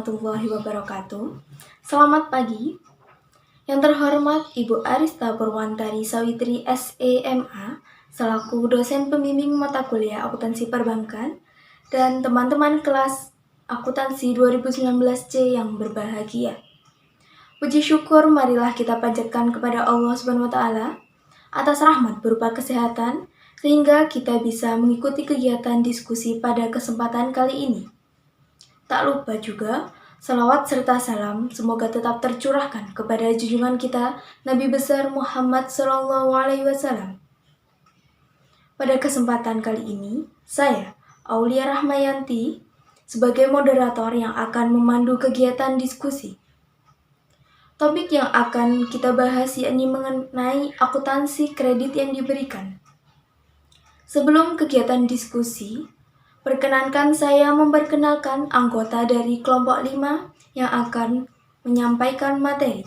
warahmatullahi wabarakatuh. Selamat pagi. Yang terhormat Ibu Arista Purwantari Sawitri SEMA selaku dosen pembimbing mata kuliah akuntansi perbankan dan teman-teman kelas akuntansi 2019C yang berbahagia. Puji syukur marilah kita panjatkan kepada Allah Subhanahu wa taala atas rahmat berupa kesehatan sehingga kita bisa mengikuti kegiatan diskusi pada kesempatan kali ini. Tak lupa juga, salawat serta salam semoga tetap tercurahkan kepada junjungan kita Nabi besar Muhammad SAW. Pada kesempatan kali ini, saya, Aulia Rahmayanti, sebagai moderator yang akan memandu kegiatan diskusi. Topik yang akan kita bahas yakni mengenai akuntansi kredit yang diberikan. Sebelum kegiatan diskusi, perkenankan saya memperkenalkan anggota dari kelompok 5 yang akan menyampaikan materi.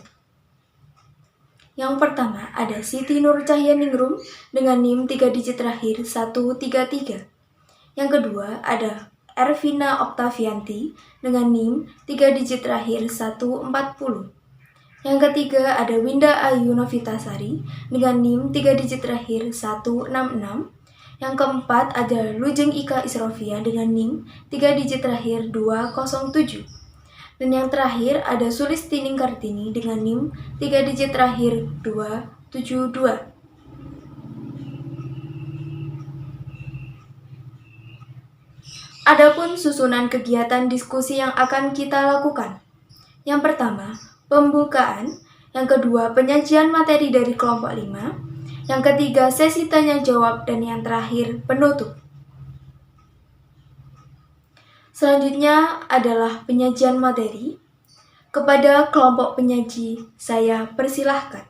Yang pertama ada Siti Nur Cahyaningrum dengan NIM 3 digit terakhir 133. Yang kedua ada Ervina Oktavianti dengan NIM 3 digit terakhir 140. Yang ketiga ada Winda Ayu Novitasari dengan NIM 3 digit terakhir 166. Yang keempat ada Lujeng Ika Isrofia dengan NIM 3 digit terakhir 207. Dan yang terakhir ada Sulistining Kartini dengan NIM 3 digit terakhir 272. Adapun susunan kegiatan diskusi yang akan kita lakukan. Yang pertama, pembukaan. Yang kedua, penyajian materi dari kelompok 5. Yang ketiga, sesi tanya jawab, dan yang terakhir, penutup. Selanjutnya adalah penyajian materi. Kepada kelompok penyaji, saya persilahkan.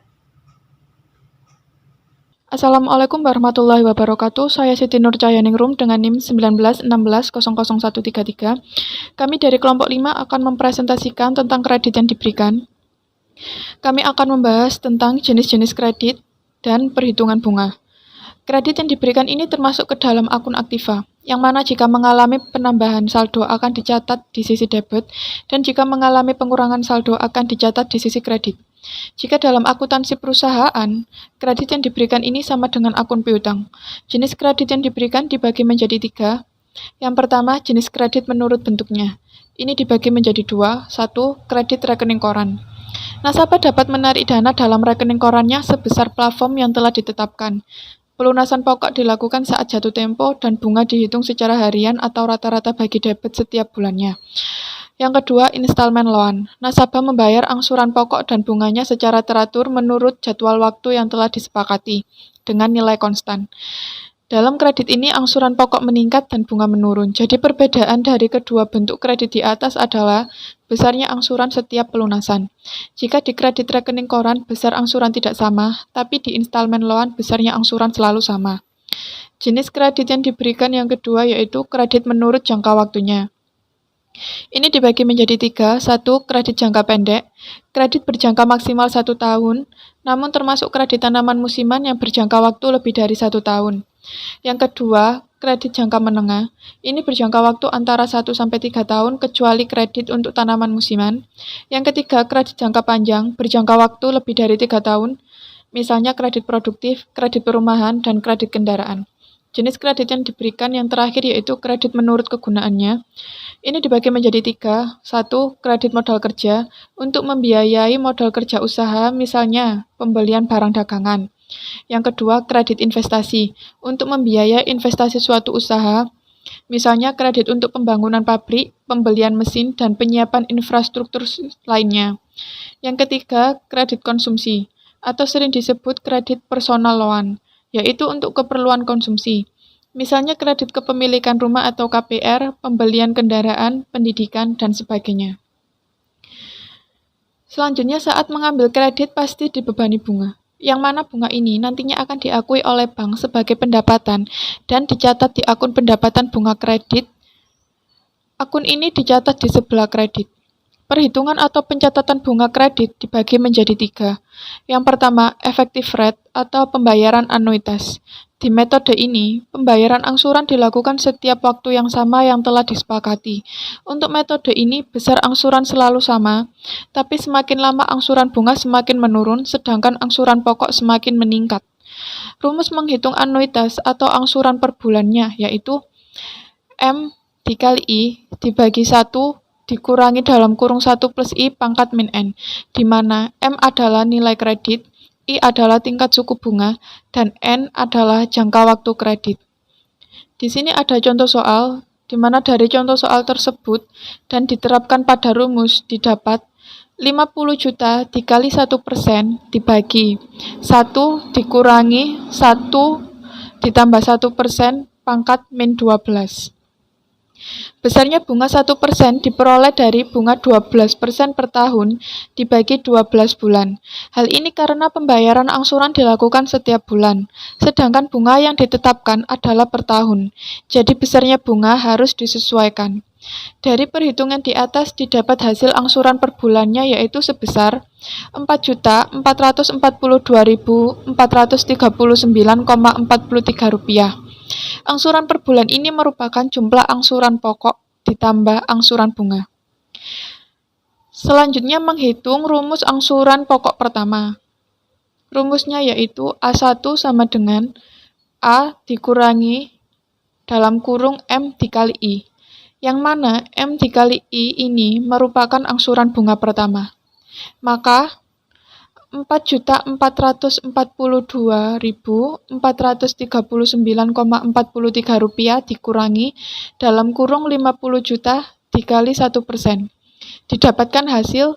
Assalamualaikum warahmatullahi wabarakatuh. Saya Siti Nur Cahyaningrum dengan NIM 1916000133. Kami dari kelompok 5 akan mempresentasikan tentang kredit yang diberikan. Kami akan membahas tentang jenis-jenis kredit dan perhitungan bunga. Kredit yang diberikan ini termasuk ke dalam akun aktiva, yang mana jika mengalami penambahan saldo akan dicatat di sisi debit, dan jika mengalami pengurangan saldo akan dicatat di sisi kredit. Jika dalam akuntansi perusahaan, kredit yang diberikan ini sama dengan akun piutang. Jenis kredit yang diberikan dibagi menjadi 3. Yang pertama, jenis kredit menurut bentuknya. Ini dibagi menjadi 2. 1. Kredit rekening koran. Nasabah dapat menarik dana dalam rekening korannya sebesar plafon yang telah ditetapkan. Pelunasan pokok dilakukan saat jatuh tempo dan bunga dihitung secara harian atau rata-rata bagi debit setiap bulannya. Yang kedua, installment loan. Nasabah membayar angsuran pokok dan bunganya secara teratur menurut jadwal waktu yang telah disepakati dengan nilai konstan. Dalam kredit ini, angsuran pokok meningkat dan bunga menurun. Jadi perbedaan dari kedua bentuk kredit di atas adalah besarnya angsuran setiap pelunasan. Jika di kredit rekening koran, besar angsuran tidak sama, tapi di installment loan, besarnya angsuran selalu sama. Jenis kredit yang diberikan yang kedua yaitu kredit menurut jangka waktunya. Ini dibagi menjadi 3. 1. Kredit jangka pendek. Kredit berjangka maksimal 1 tahun, namun termasuk kredit tanaman musiman yang berjangka waktu lebih dari 1 tahun. Yang kedua, kredit jangka menengah. Ini berjangka waktu antara 1-3 tahun kecuali kredit untuk tanaman musiman. Yang ketiga, kredit jangka panjang, berjangka waktu lebih dari 3 tahun. Misalnya kredit produktif, kredit perumahan, dan kredit kendaraan. Jenis kredit yang diberikan yang terakhir yaitu kredit menurut kegunaannya. Ini dibagi menjadi 3. 1. Kredit modal kerja, untuk membiayai modal kerja usaha, misalnya pembelian barang dagangan. Yang kedua, kredit investasi, untuk membiayai investasi suatu usaha, misalnya kredit untuk pembangunan pabrik, pembelian mesin, dan penyiapan infrastruktur lainnya. Yang ketiga, kredit konsumsi, atau sering disebut kredit personal loan, yaitu untuk keperluan konsumsi. Misalnya kredit kepemilikan rumah atau KPR, pembelian kendaraan, pendidikan, dan sebagainya. Selanjutnya, saat mengambil kredit pasti dibebani bunga, yang mana bunga ini nantinya akan diakui oleh bank sebagai pendapatan dan dicatat di akun pendapatan bunga kredit. Akun ini dicatat di sebelah kredit. Perhitungan atau pencatatan bunga kredit dibagi menjadi 3. Yang pertama, effective rate atau pembayaran anuitas. Di metode ini, pembayaran angsuran dilakukan setiap waktu yang sama yang telah disepakati. Untuk metode ini, besar angsuran selalu sama, tapi semakin lama angsuran bunga semakin menurun, sedangkan angsuran pokok semakin meningkat. Rumus menghitung anuitas atau angsuran per bulannya, yaitu M dikali I dibagi 1 dikurangi dalam kurung 1 plus I pangkat min N, di mana M adalah nilai kredit, I adalah tingkat suku bunga, dan N adalah jangka waktu kredit. Di sini ada contoh soal, di mana dari contoh soal tersebut dan diterapkan pada rumus didapat 50 juta dikali 1% dibagi 1 dikurangi 1 ditambah 1% pangkat min 12. Besarnya bunga 1% diperoleh dari bunga 12% per tahun dibagi 12 bulan. Hal ini karena pembayaran angsuran dilakukan setiap bulan, sedangkan bunga yang ditetapkan adalah per tahun. Jadi besarnya bunga harus disesuaikan. Dari perhitungan di atas didapat hasil angsuran per bulannya yaitu sebesar Rp4.442.439,43. Angsuran per bulan ini merupakan jumlah angsuran pokok ditambah angsuran bunga. Selanjutnya menghitung rumus angsuran pokok pertama. Rumusnya yaitu A1 sama dengan A dikurangi dalam kurung M dikali I, yang mana M dikali I ini merupakan angsuran bunga pertama. Maka Rp4.442.439,43 dikurangi dalam kurung 50 juta dikali 1%. Didapatkan hasil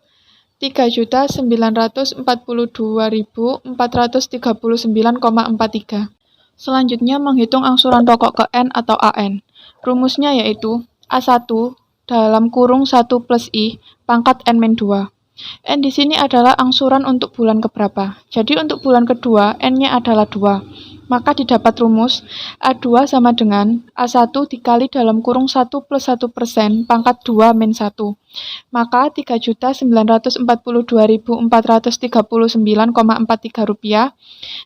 Rp3.942.439,43. Selanjutnya menghitung angsuran pokok ke N atau AN. Rumusnya yaitu A1 dalam kurung 1 plus I pangkat N-2. N di sini adalah angsuran untuk bulan keberapa. Jadi untuk bulan kedua, N-nya adalah 2. Maka didapat rumus A2 sama dengan A1 dikali dalam kurung 1 plus 1% pangkat 2 min 1. Maka Rp3.942.439,43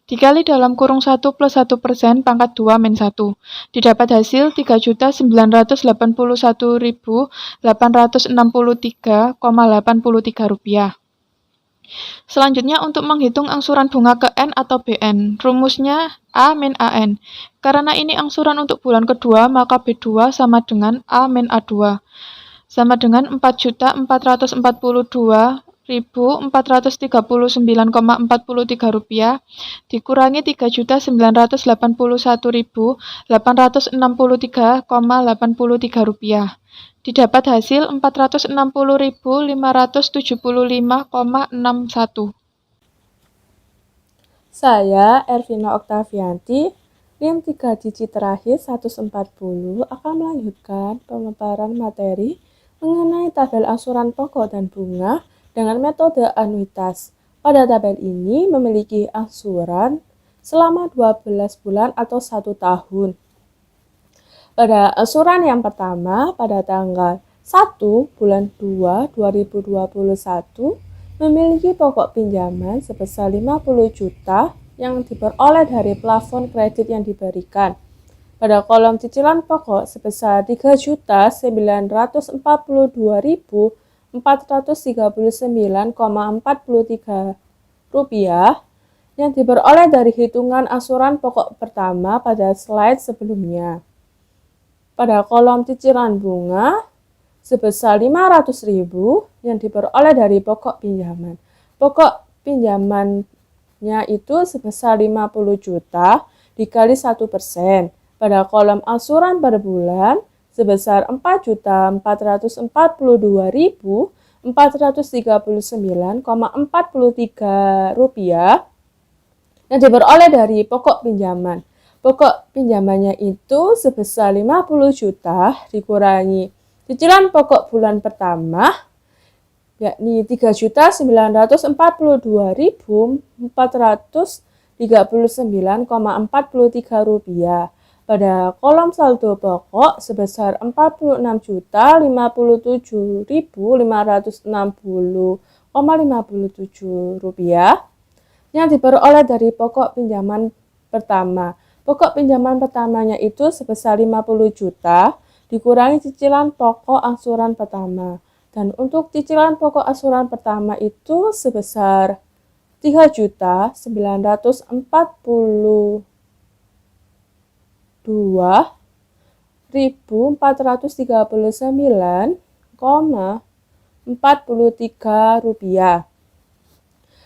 dikali dalam kurung 1 plus 1% pangkat 2 min 1. Didapat hasil Rp3.981.863,83. Selanjutnya untuk menghitung angsuran bunga ke N atau BN, rumusnya A min AN. Karena ini angsuran untuk bulan kedua, maka B2 sama dengan A min A2. Sama dengan Rp4.442.439,43 dikurangi Rp3.981.863,83. Didapat hasil Rp460.575,61. Saya, Ervina Oktavianti, NIM 3 digit terakhir 140 akan melanjutkan pemaparan materi mengenai tabel angsuran pokok dan bunga dengan metode anuitas. Pada tabel ini memiliki angsuran selama 12 bulan atau 1 tahun. Pada angsuran yang pertama, pada tanggal 1 bulan 2 2021, memiliki pokok pinjaman sebesar 50 juta yang diperoleh dari plafon kredit yang diberikan. Pada kolom cicilan pokok sebesar Rp3.442.439,43 yang diperoleh dari hitungan angsuran pokok pertama pada slide sebelumnya. Pada kolom cicilan bunga sebesar Rp500.000 yang diperoleh dari pokok pinjaman. Pokok pinjamannya itu sebesar 50 juta dikali 1%. Pada kolom angsuran per bulan sebesar Rp4.442.439,43 yang diperoleh dari pokok pinjaman. Pokok pinjamannya itu sebesar 50 juta dikurangi cicilan pokok bulan pertama, yakni Rp3.942.439,43. Pada kolom saldo pokok sebesar Rp46.557.560,57 yang diperoleh dari pokok pinjaman pertama. Pokok pinjaman pertamanya itu sebesar 50 juta dikurangi cicilan pokok angsuran pertama. Dan untuk cicilan pokok angsuran pertama itu sebesar 3.432.439,43 rupiah.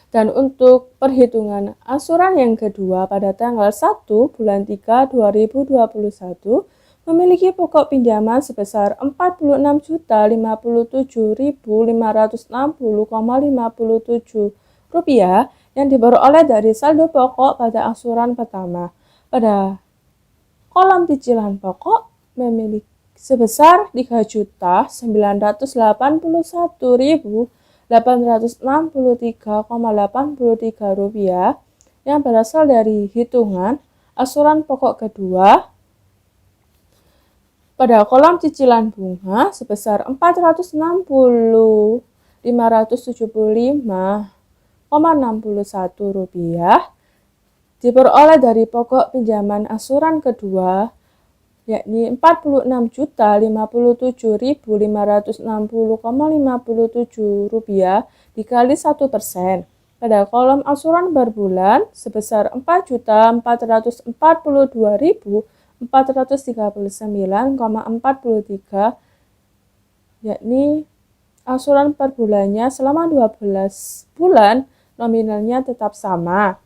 Dan untuk perhitungan angsuran yang kedua pada tanggal 1 bulan 3 2021 memiliki pokok pinjaman sebesar Rp46.557.560,57 yang diperoleh dari saldo pokok pada angsuran pertama. Pada kolom cicilan pokok memiliki sebesar Rp381.863,83 yang berasal dari hitungan angsuran pokok kedua. Pada kolom cicilan bunga sebesar Rp460.575,61 diperoleh dari pokok pinjaman angsuran kedua, yakni Rp46.057.560,57 dikali 1%. Pada kolom angsuran per bulan sebesar Rp4.442.439,43, yakni angsuran per bulannya selama 12 bulan nominalnya tetap sama.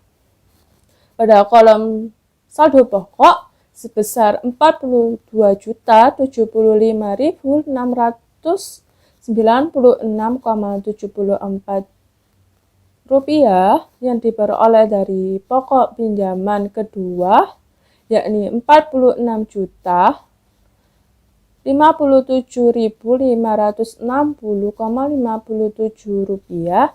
Pada kolom saldo pokok sebesar Rp45.696,74 yang diperoleh dari pokok pinjaman kedua, yakni Rp46.557.560,57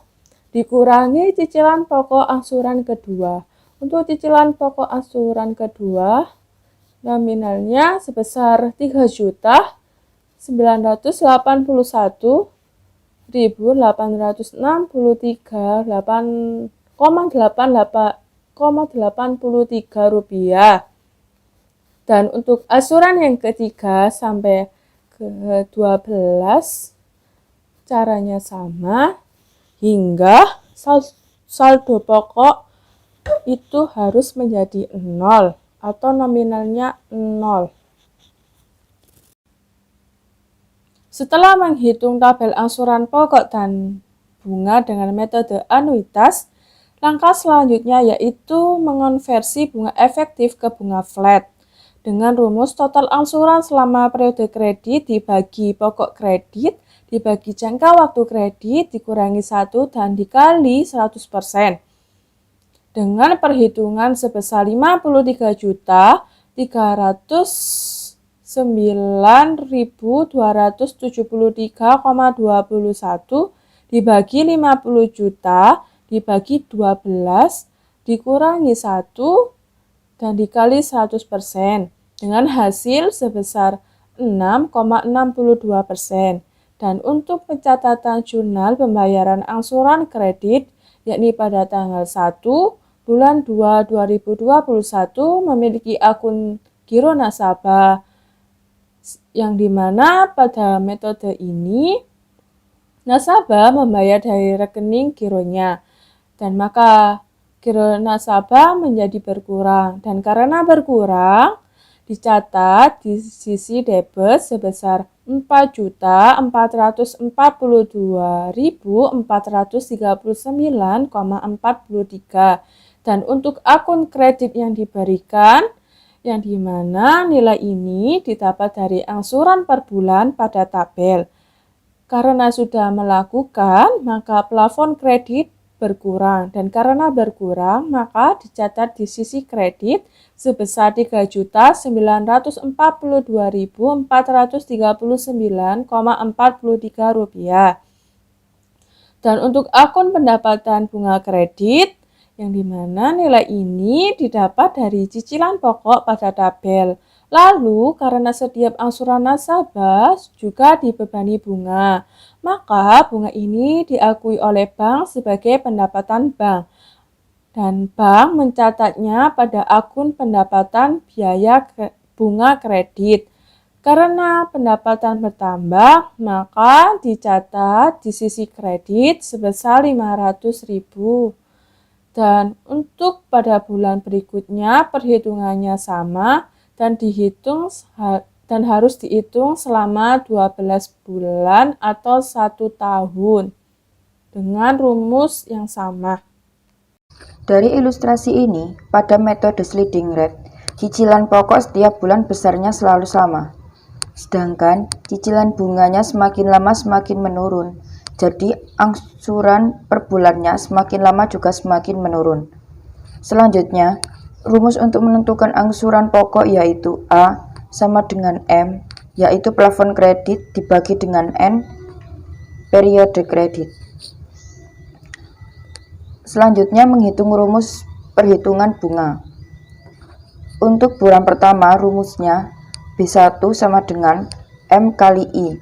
dikurangi cicilan pokok angsuran kedua. Untuk cicilan pokok angsuran kedua nominalnya sebesar Rp381.863,83 dan untuk angsuran yang ketiga sampai ke-12 caranya sama hingga saldo pokok itu harus menjadi 0 atau nominalnya 0. Setelah menghitung tabel angsuran pokok dan bunga dengan metode anuitas, langkah selanjutnya yaitu mengonversi bunga efektif ke bunga flat dengan rumus total angsuran selama periode kredit dibagi pokok kredit dibagi jangka waktu kredit dikurangi 1 dan dikali 100%. Dengan perhitungan sebesar Rp53.273,21 dibagi 50 juta dibagi 12 dikurangi 1 dan dikali 100% dengan hasil sebesar 6,62%. Dan untuk pencatatan jurnal pembayaran angsuran kredit yakni pada tanggal 1 bulan 2 2021 memiliki akun giro nasabah yang dimana pada metode ini nasabah membayar dari rekening gironya dan maka giro nasabah menjadi berkurang dan karena berkurang dicatat di sisi debit sebesar Rp4.439,43 dan untuk akun kredit yang diberikan yang dimana nilai ini didapat dari angsuran per bulan pada tabel. Karena sudah melakukan, maka plafon kredit berkurang dan karena berkurang maka dicatat di sisi kredit sebesar Rp3.442.439,43 dan untuk akun pendapatan bunga kredit yang dimana nilai ini didapat dari cicilan pokok pada tabel. Lalu, karena setiap angsuran nasabah juga dibebani bunga, maka bunga ini diakui oleh bank sebagai pendapatan bank. Dan bank mencatatnya pada akun pendapatan biaya bunga kredit. Karena pendapatan bertambah, maka dicatat di sisi kredit sebesar 500.000. Dan untuk pada bulan berikutnya perhitungannya sama dan harus dihitung selama 12 bulan atau 1 tahun dengan rumus yang sama. Dari ilustrasi ini, pada metode sliding rate, cicilan pokok setiap bulan besarnya selalu sama. Sedangkan cicilan bunganya semakin lama semakin menurun. Jadi angsuran per bulannya semakin lama juga semakin menurun. Selanjutnya, rumus untuk menentukan angsuran pokok yaitu A sama dengan M, yaitu plafon kredit dibagi dengan N periode kredit. Selanjutnya menghitung rumus perhitungan bunga. Untuk bulan pertama rumusnya B1 sama dengan M kali I.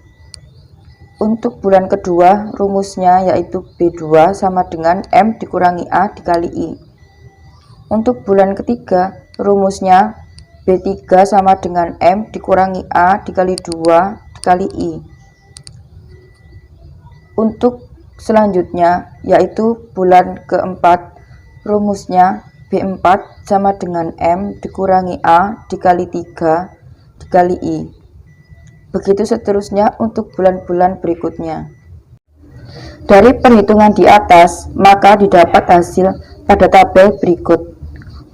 Untuk bulan kedua rumusnya yaitu B2 sama dengan M dikurangi A dikali I. Untuk bulan ketiga, rumusnya B3 sama dengan M dikurangi A dikali 2 dikali I. Untuk selanjutnya, yaitu bulan keempat, rumusnya B4 sama dengan M dikurangi A dikali 3 dikali I. Begitu seterusnya untuk bulan-bulan berikutnya. Dari perhitungan di atas, maka didapat hasil pada tabel berikut.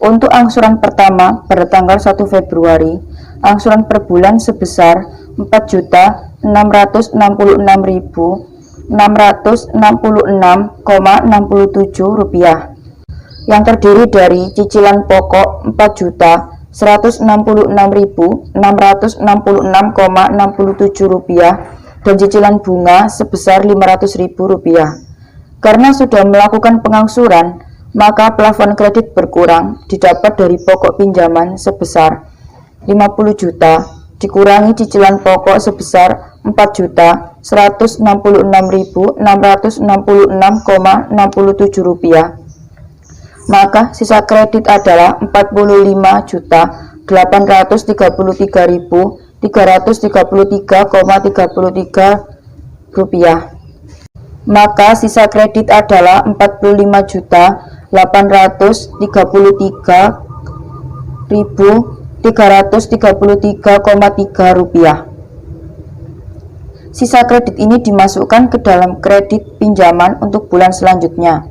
Untuk angsuran pertama pada tanggal 1 Februari, angsuran per bulan sebesar Rp4.666.666,67 yang terdiri dari cicilan pokok Rp4.166.666,67 dan cicilan bunga sebesar Rp500.000. Karena sudah melakukan pengangsuran, maka plafon kredit berkurang didapat dari pokok pinjaman sebesar 50 juta dikurangi cicilan pokok sebesar Rp4.666.666,67. Maka sisa kredit adalah Rp45.833.333,33 maka sisa kredit adalah Rp45.833.333,3 Sisa kredit ini dimasukkan ke dalam kredit pinjaman untuk bulan selanjutnya.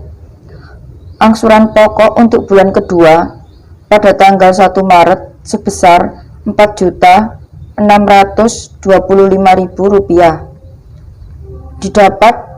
Angsuran pokok untuk bulan kedua pada tanggal 1 Maret sebesar Rp4.625.000 didapat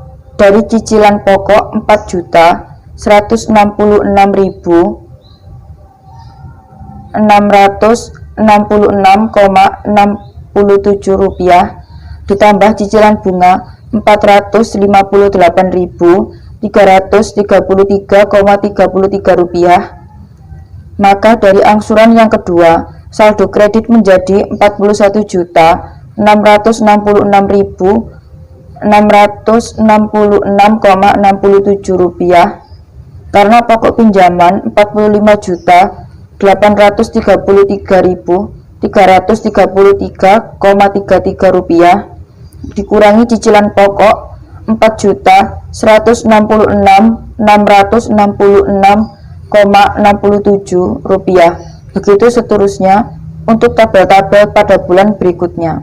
dari cicilan pokok Rp4.166.666,67 ditambah cicilan bunga Rp458.333,33 maka dari angsuran yang kedua saldo kredit menjadi Rp41.666.667 karena pokok pinjaman Rp45.833.333,33 dikurangi cicilan pokok Rp4.166.666,67. Begitu seterusnya untuk tabel-tabel pada bulan berikutnya.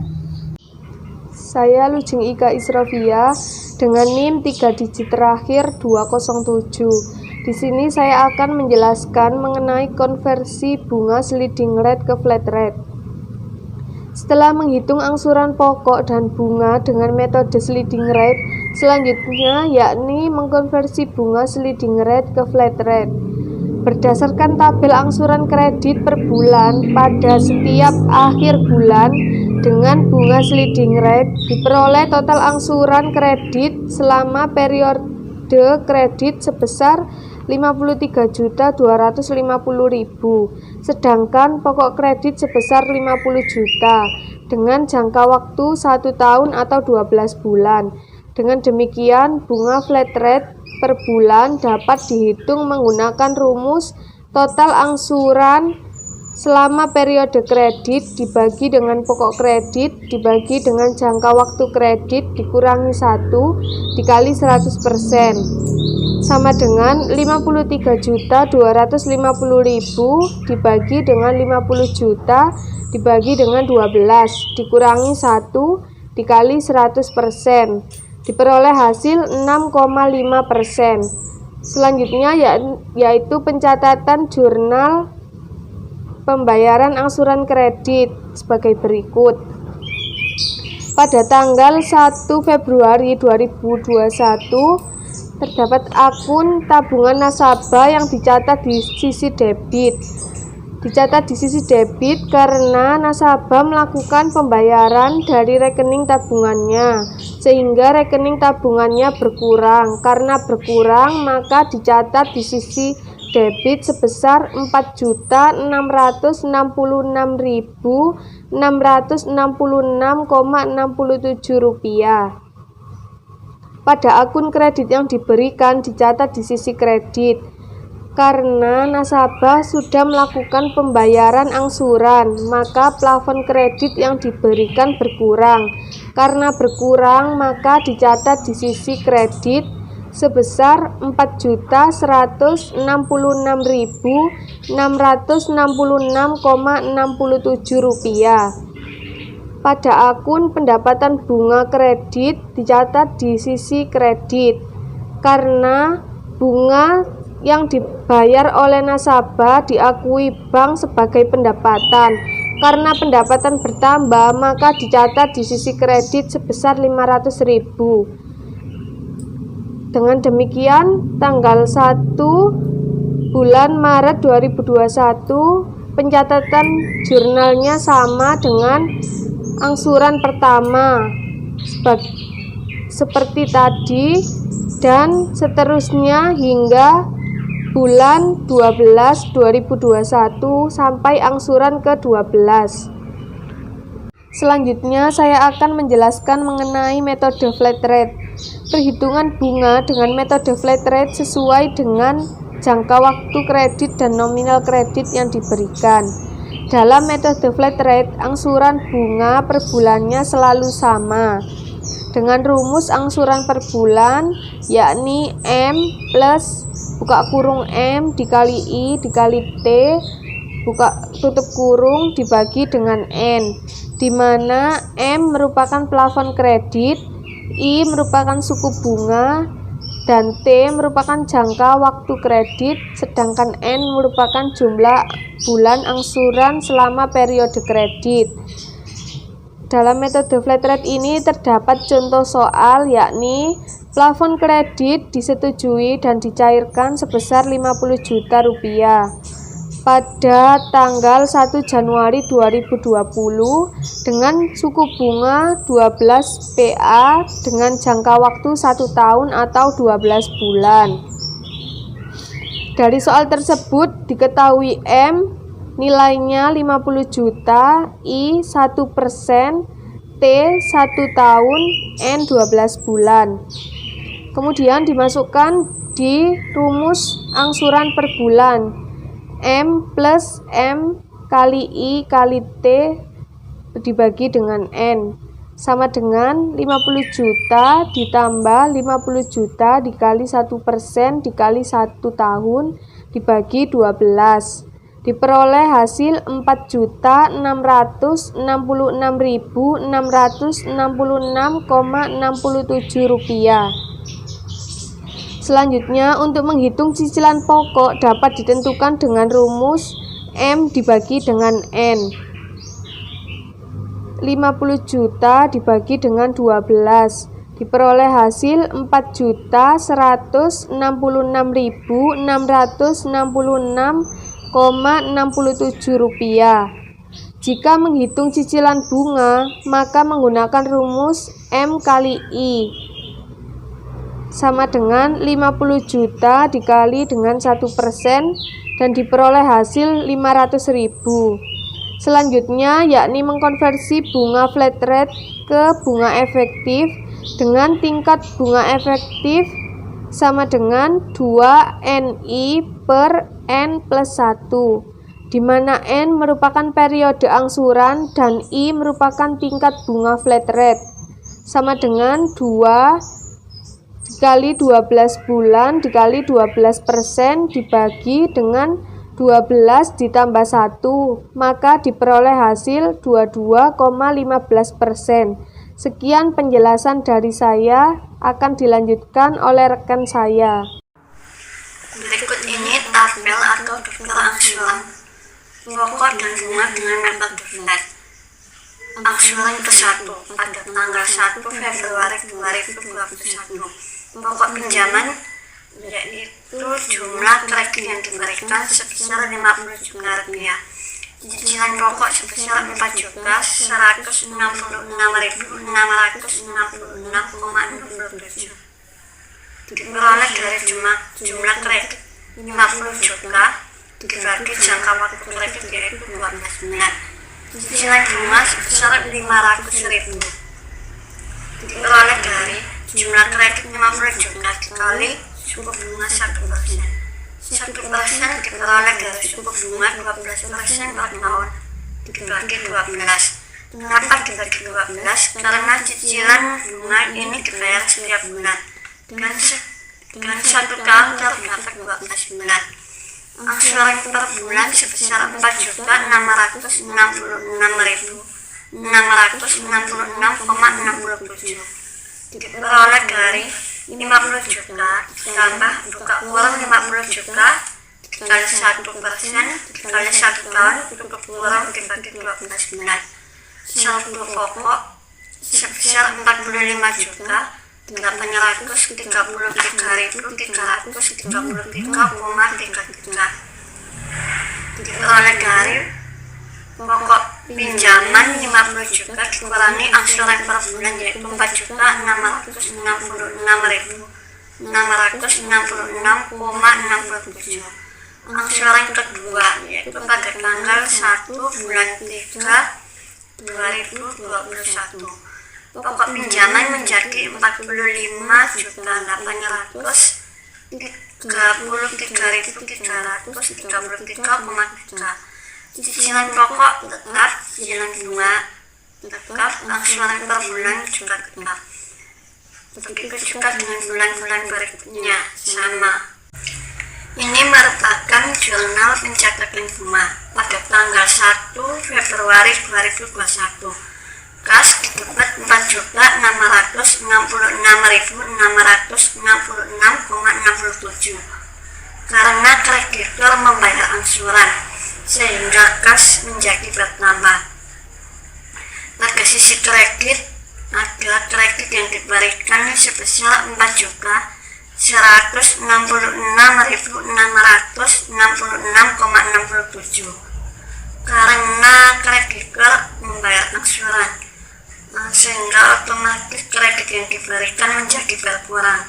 Saya Lujeng Ika Isrofia dengan NIM 3 digit terakhir 207. Di sini saya akan menjelaskan mengenai konversi bunga sliding rate ke flat rate. Setelah menghitung angsuran pokok dan bunga dengan metode sliding rate, selanjutnya yakni mengkonversi bunga sliding rate ke flat rate. Berdasarkan tabel angsuran kredit per bulan pada setiap akhir bulan dengan bunga sliding rate, diperoleh total angsuran kredit selama periode kredit sebesar Rp53.250.000, sedangkan pokok kredit sebesar Rp50 juta dengan jangka waktu 1 tahun atau 12 bulan. Dengan demikian, bunga flat rate per bulan dapat dihitung menggunakan rumus total angsuran selama periode kredit dibagi dengan pokok kredit dibagi dengan jangka waktu kredit dikurangi 1 dikali 100% sama dengan Rp53.250.000 dibagi dengan Rp50 juta dibagi dengan 12 dikurangi 1 dikali 100%, diperoleh hasil 6,5%. Selanjutnya yaitu pencatatan jurnal pembayaran angsuran kredit sebagai berikut. Pada tanggal 1 Februari 2021 terdapat akun tabungan nasabah yang dicatat di sisi debit. Dicatat di sisi debit karena nasabah melakukan pembayaran dari rekening tabungannya, sehingga rekening tabungannya berkurang. Karena berkurang, maka dicatat di sisi debit sebesar Rp4.666.666,67. Pada akun kredit yang diberikan dicatat di sisi kredit. Karena nasabah sudah melakukan pembayaran angsuran, maka plafon kredit yang diberikan berkurang. Karena berkurang, maka dicatat di sisi kredit sebesar Rp4.666.666,67. Pada akun pendapatan bunga kredit dicatat di sisi kredit. Karena bunga yang dibayar oleh nasabah diakui bank sebagai pendapatan. Karena pendapatan bertambah, maka dicatat di sisi kredit sebesar Rp500.000. Dengan demikian, tanggal 1 bulan Maret 2021, pencatatan jurnalnya sama dengan angsuran pertama seperti tadi dan seterusnya hingga bulan 12 2021 sampai angsuran ke-12. Selanjutnya saya akan menjelaskan mengenai metode flat rate. Perhitungan bunga dengan metode flat rate sesuai dengan jangka waktu kredit dan nominal kredit yang diberikan. Dalam metode flat rate, angsuran bunga per bulannya selalu sama dengan rumus angsuran per bulan, yakni M plus buka kurung M dikali I dikali T buka tutup kurung dibagi dengan N, di mana M merupakan plafon kredit, I merupakan suku bunga, dan T merupakan jangka waktu kredit, sedangkan N merupakan jumlah bulan angsuran selama periode kredit. Dalam metode flat rate ini terdapat contoh soal, yakni plafon kredit disetujui dan dicairkan sebesar Rp50 juta pada tanggal 1 Januari 2020 dengan suku bunga 12 PA dengan jangka waktu 1 tahun atau 12 bulan. Dari soal tersebut diketahui M nilainya 50 juta, I 1%, T 1 tahun, N 12 bulan. Kemudian dimasukkan di rumus angsuran per bulan. M plus M kali I kali T dibagi dengan N sama dengan 50 juta ditambah 50 juta dikali 1% dikali 1 tahun dibagi 12. Diperoleh hasil Rp4.666.666,67. Selanjutnya, untuk menghitung cicilan pokok dapat ditentukan dengan rumus M dibagi dengan N. 50 juta dibagi dengan 12. Diperoleh hasil Rp4.666.666,67. Jika menghitung cicilan bunga, maka menggunakan rumus M kali I. sama dengan 50 juta dikali dengan 1% dan diperoleh hasil 500.000. Selanjutnya yakni mengkonversi bunga flat rate ke bunga efektif dengan tingkat bunga efektif sama dengan 2NI per N plus 1, di mana N merupakan periode angsuran dan I merupakan tingkat bunga flat rate, sama dengan 2 dikali 12 bulan dikali 12% dibagi dengan 12 ditambah 1, maka diperoleh hasil 22,15%. Sekian penjelasan dari saya, akan dilanjutkan oleh rekan saya. Berikut ini tabel atau daftar angsuran pokok dan bunga dengan metode flat. Angsuran ke-1 pada tanggal 1 Februari 2021. Pokok pinjaman yaitu jumlah kredit yang diberikan sebesar 50 juta rupiah. Cicilan pokok sebesar 4.666.666,67. Diperoleh dari jumlah kredit 50 juta dibagi jangka waktu kredit yaitu 12 bulan. Cicilan bunga sebesar 500.000 diperoleh dari jumlah kredit 50 juta dikali suku bunga 1%. 1% diperoleh dari suku bunga 12% per tahun dibagi 12. Kenapa dibagi 12? Karena cicilan bunga ini dibayar setiap bulan dengan 1 tahun terdapat 12 bulan. Angsuran per bulan sebesar 4.666.666,67 diperoleh dari 50 juta ditambah buka kurang 50 juta dikali 1% dikali 1 tahun tutup kurang dibagi 12 bulan. Saldo pokok sebesar 45 juta 833.333,33 diperoleh dari pokok pinjaman 50 juta dikurangi angsuran per bulan yaitu 4.666.666,67. Angsuran kedua yaitu pada tanggal 1 bulan 3 2021. Pokok pinjaman menjadi 45.833.333,3. Cicilan pokok tetap, cicilan bunga tetap, angsuran per bulan juga tetap. Begitu juga dengan bulan-bulan berikutnya sama. Ini merupakan jurnal pencatatan bunga pada tanggal 1 Februari 2021. Kas didapat 4.466.666,67 karena kreditor membayar angsuran sehingga kas menjadi bertambah. Pada sisi kredit adalah kredit yang diberikan sebesar 4.466.666,67 karena kreditor membayar angsuran, sehingga otomatis kredit yang diberikan menjadi berkurang.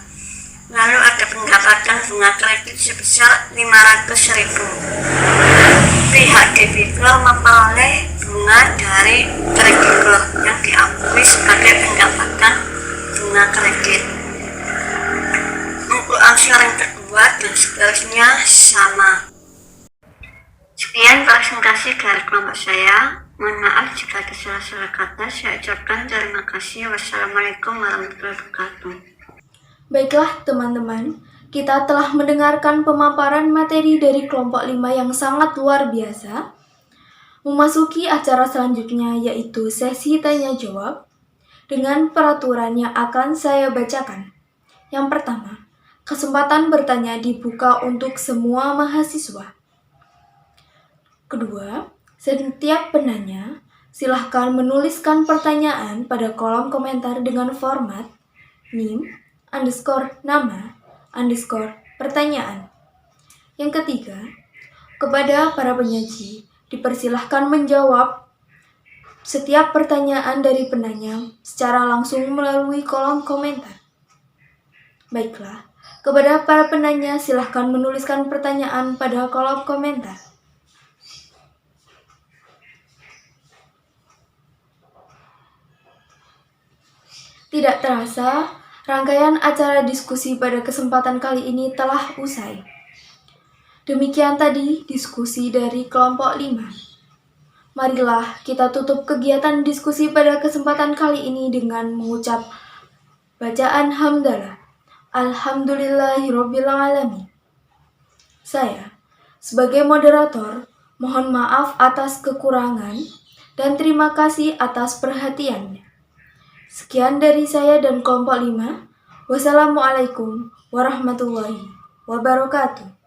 Lalu ada pendapatan bunga kredit sebesar 500.000. Pihak debitur memperoleh bunga dari kreditor yang diakui sebagai pendapatan bunga kredit. Untuk angsuran kedua dan seterusnya sama. Sekian presentasi dari kelompok saya. Mohon maaf jika ada salah-salah kata. Saya ucapkan terima kasih. Wassalamualaikum warahmatullahi wabarakatuh. Baiklah teman-teman, kita telah mendengarkan pemaparan materi dari kelompok 5 yang sangat luar biasa. Memasuki acara selanjutnya yaitu sesi tanya jawab dengan peraturan yang akan saya bacakan. Yang pertama, kesempatan bertanya dibuka untuk semua mahasiswa. Kedua, setiap penanya silahkan menuliskan pertanyaan pada kolom komentar dengan format nim_nama_pertanyaan. Yang ketiga, kepada para penyaji dipersilahkan menjawab setiap pertanyaan dari penanya secara langsung melalui kolom komentar. Baiklah, kepada para penanya silahkan menuliskan pertanyaan pada kolom komentar. Tidak terasa, rangkaian acara diskusi pada kesempatan kali ini telah usai. Demikian tadi diskusi dari kelompok 5. Marilah kita tutup kegiatan diskusi pada kesempatan kali ini dengan mengucap bacaan hamdalah. Alhamdulillahirrabbilalamin. Saya, sebagai moderator, mohon maaf atas kekurangan dan terima kasih atas perhatiannya. Sekian dari saya dan kelompok 5. Wassalamualaikum warahmatullahi wabarakatuh.